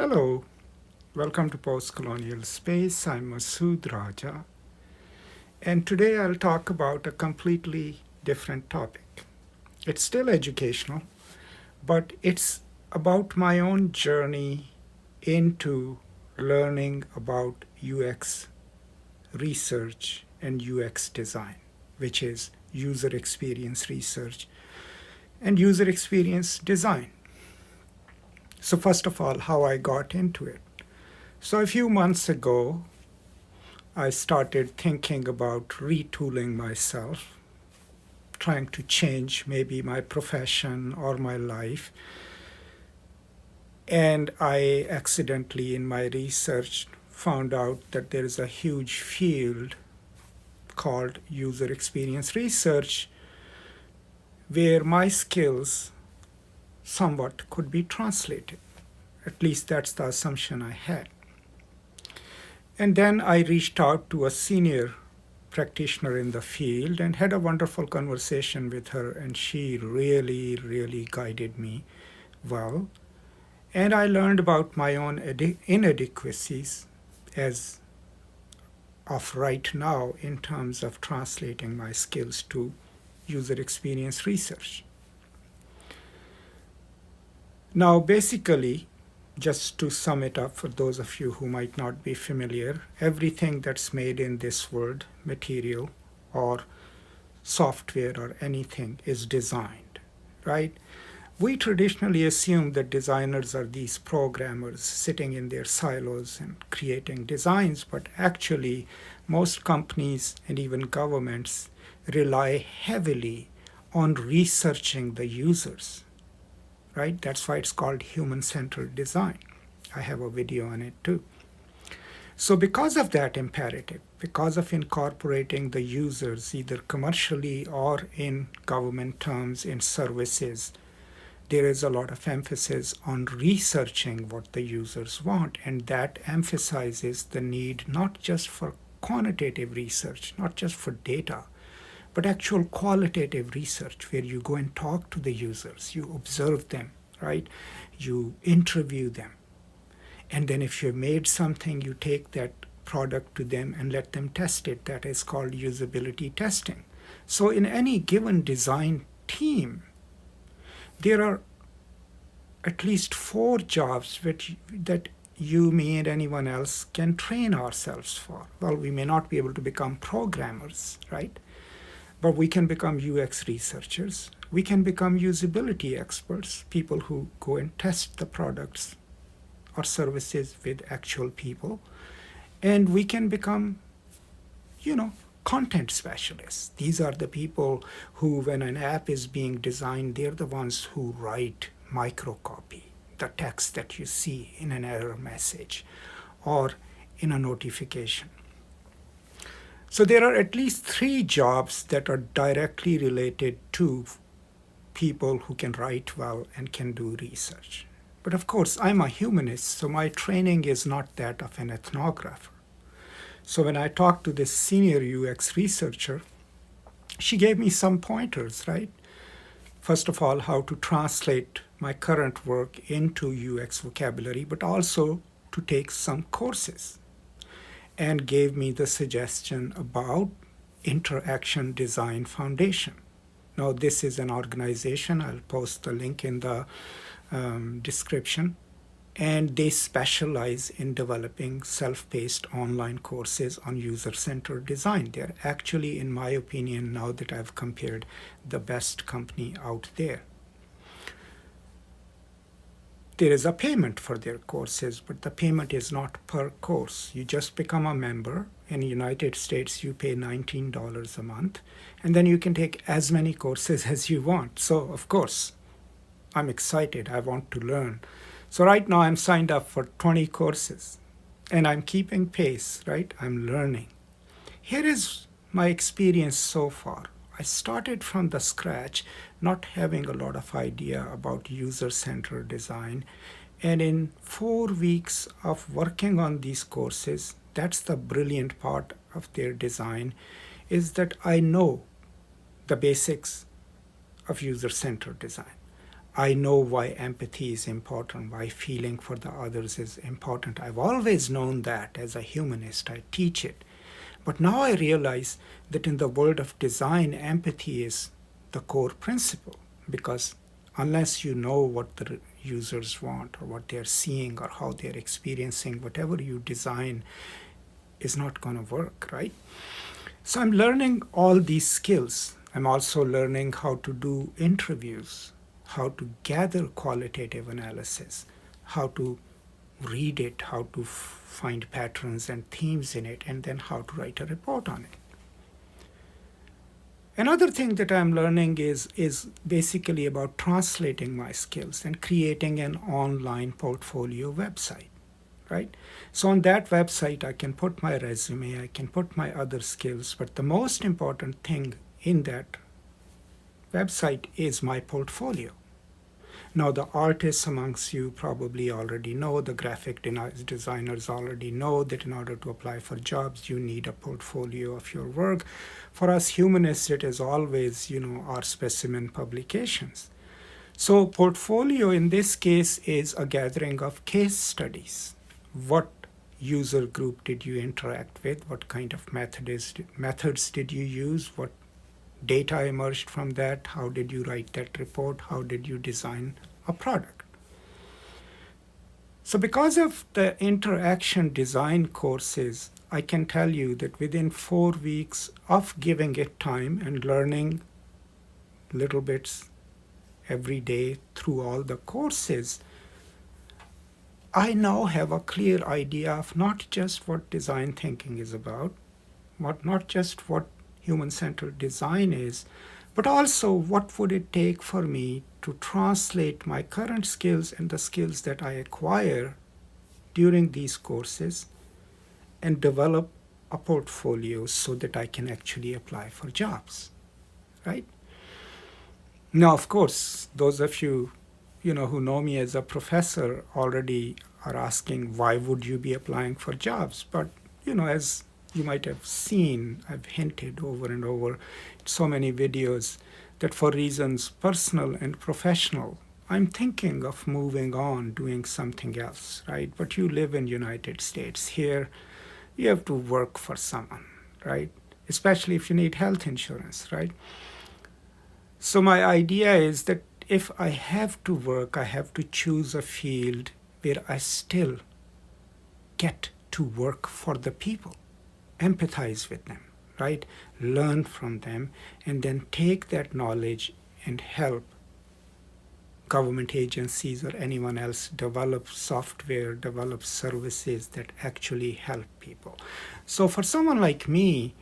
Hello, welcome to Postcolonial Space. I'm Masood Raja, and today I'll talk about a completely different topic. It's still educational, but it's about my own journey into learning about UX research and UX design, which is user experience research and user experience design. So, first of all, how I got into it. So, a few months ago, I started thinking about retooling myself, trying to change maybe my profession or my life. And I accidentally, in my research, found out that there is a huge field called user experience research where my skills somewhat could be translated. At least that's the assumption I had. And then I reached out to a senior practitioner in the field and had a wonderful conversation with her, and she really guided me well. And I learned about my own inadequacies as of right now in terms of translating my skills to user experience research. Now, basically, just to sum it up for those of you who might not be familiar, everything that's made in this world, material or software or anything, is designed, right? We traditionally assume that designers are these programmers sitting in their silos and creating designs, but actually, most companies and even governments rely heavily on researching the users, right? That's why it's called human-centered design. I have a video on it too. So because of that imperative, because of incorporating the users either commercially or in government terms in services, there is a lot of emphasis on researching what the users want, and that emphasizes the need not just for quantitative research, not just for data, but actual qualitative research where you go and talk to the users, you observe them, right? You interview them. And then if you've made something, you take that product to them and let them test it. That is called usability testing. So in any given design team, there are at least 4 jobs that you, me, and anyone else can train ourselves for. Well, we may not be able to become programmers, right? But we can become UX researchers. We can become usability experts, people who go and test the products or services with actual people. And we can become, content specialists. These are the people who, when an app is being designed, they're the ones who write microcopy, the text that you see in an error message or in a notification. So there are at least 3 jobs that are directly related to people who can write well and can do research. But of course, I'm a humanist, so my training is not that of an ethnographer. So when I talked to this senior UX researcher, she gave me some pointers, right? First of all, how to translate my current work into UX vocabulary, but also to take some courses, and gave me the suggestion about Interaction Design Foundation. Now, this is an organization. I'll post the link in the description. And they specialize in developing self-paced online courses on user-centered design. They're actually, in my opinion, now that I've compared, the best company out there. There is a payment for their courses, but the payment is not per course. You just become a member. In the United States, you pay $19 a month, and then you can take as many courses as you want. So, of course, I'm excited. I want to learn. So right now I'm signed up for 20 courses, and I'm keeping pace, right? I'm learning. Here is my experience so far. I started from the scratch, not having a lot of idea about user-centered design. And in 4 weeks of working on these courses, that's the brilliant part of their design, is that I know the basics of user-centered design. I know why empathy is important, why feeling for the others is important. I've always known that as a humanist. I teach it. But now I realize that in the world of design, empathy is the core principle, because unless you know what the users want or what they're seeing or how they're experiencing, whatever you design is not going to work, right? So I'm learning all these skills. I'm also learning how to do interviews, how to gather qualitative analysis, how to read it, how to find patterns and themes in it, and then how to write a report on it. Another thing that I'm learning is basically about translating my skills and creating an online portfolio website, right? So on that website, I can put my resume, I can put my other skills, but the most important thing in that website is my portfolio. Now, the artists amongst you probably already know, the graphic designers already know that in order to apply for jobs, you need a portfolio of your work. For us humanists, it is always, our specimen publications. So, portfolio in this case is a gathering of case studies. What user group did you interact with? What kind of methods did you use? What data emerged from that? How did you write that report? How did you design a product? So because of the interaction design courses, I can tell you that within 4 weeks of giving it time and learning little bits every day through all the courses, I now have a clear idea of not just what design thinking is about, not just what human-centered design is, but also what would it take for me to translate my current skills and the skills that I acquire during these courses and develop a portfolio so that I can actually apply for jobs, right? Now, of course, those of you, who know me as a professor already are asking, why would you be applying for jobs? But, as you might have seen, I've hinted over and over in so many videos that for reasons personal and professional, I'm thinking of moving on, doing something else, right? But you live in United States. Here, you have to work for someone, right? Especially if you need health insurance, right? So my idea is that if I have to work, I have to choose a field where I still get to work for the people, empathize with them, right? Learn from them, and then take that knowledge and help government agencies or anyone else develop software, develop services that actually help people. So for someone like me,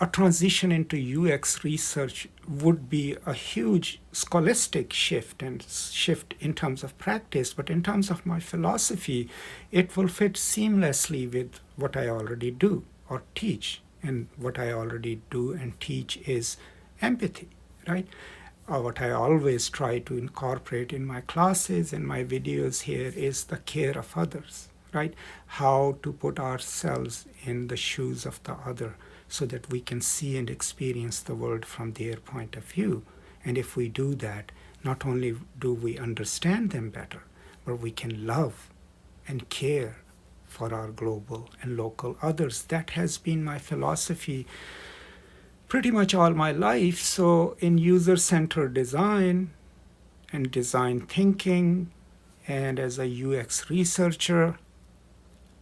a transition into UX research would be a huge scholastic shift and shift in terms of practice, but in terms of my philosophy, it will fit seamlessly with what I already do or teach. And what I already do and teach is empathy, right? What I always try to incorporate in my classes and my videos here is the care of others, right? How to put ourselves in the shoes of the other so that we can see and experience the world from their point of view. And if we do that, not only do we understand them better, but we can love and care for our global and local others. That has been my philosophy pretty much all my life. So in user-centered design and design thinking, and as a UX researcher,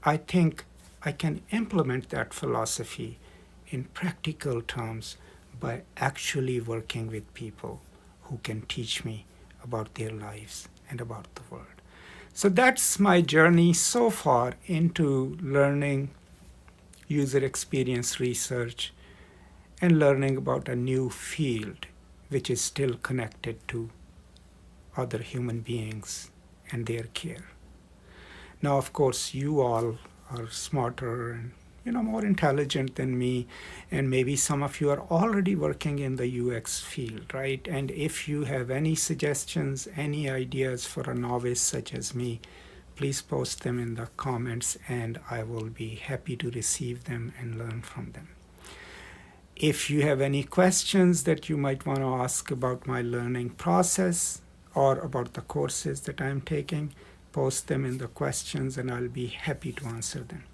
I think I can implement that philosophy in practical terms by actually working with people who can teach me about their lives and about the world. So that's my journey so far into learning user experience research and learning about a new field which is still connected to other human beings and their care. Now, of course, you all are smarter and more intelligent than me, and maybe some of you are already working in the UX field, right? And if you have any suggestions, any ideas for a novice such as me, please post them in the comments and I will be happy to receive them and learn from them. If you have any questions that you might want to ask about my learning process, or about the courses that I'm taking, post them in the questions and I'll be happy to answer them.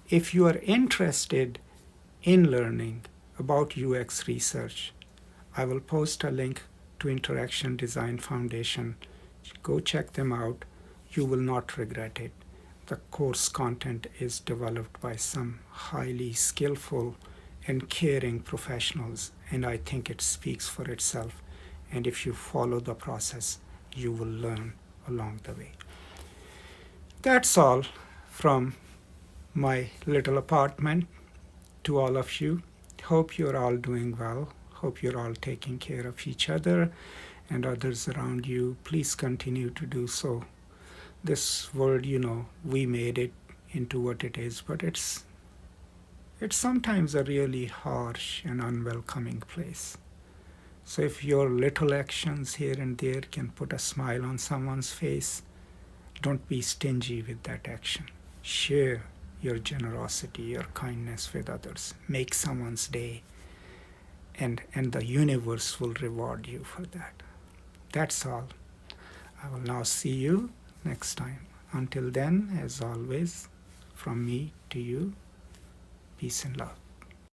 If you are interested in learning about UX research, I will post a link to Interaction Design Foundation. Go check them out. You will not regret it. The course content is developed by some highly skillful and caring professionals, and I think it speaks for itself. And if you follow the process, you will learn along the way. That's all from my little apartment to all of you. Hope you're all doing well. Hope you're all taking care of each other and others around you. Please continue to do so. This world, we made it into what it is, but it's sometimes a really harsh and unwelcoming place. So if your little actions here and there can put a smile on someone's face, don't be stingy with that action. Share your generosity, your kindness with others. Make someone's day, and the universe will reward you for that. That's all. I will now see you next time. Until then, as always, from me to you, peace and love.